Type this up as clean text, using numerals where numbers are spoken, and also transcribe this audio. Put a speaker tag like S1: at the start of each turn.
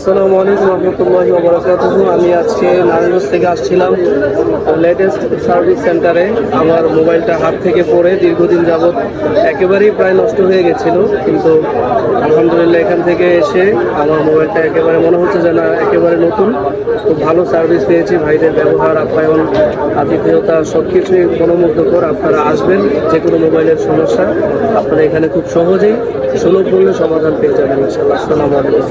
S1: আসসালামু আলাইকুম রহমতুল্লাহি ওয়া বারাকাতুহু। আমি আজকে নারায়ণগঞ্জ থেকে আসছিলাম লেটেস্ট সার্ভিস সেন্টারে। আমার মোবাইলটা হাত থেকে পড়ে দীর্ঘদিন যাবৎ একেবারেই প্রায় নষ্ট হয়ে গেছিল, কিন্তু আলহামদুলিল্লাহ এখান থেকে এসে আমার মোবাইলটা একেবারে মনে হচ্ছে যে না একেবারে নতুন। খুব ভালো সার্ভিস পেয়েছি, ভাইদের ব্যবহার, আপ্যায়ন, আতিথেয়তা সব কিছুই মনোমুগ্ধকর। আপনারা আসবেন, যে কোনো মোবাইলের সমস্যা আপনারা এখানে খুব সহজেই সুলভ মূল্যে সমাধান পেয়ে যাবেন ইনশাআল্লাহ। আসসালামু আলাইকুম।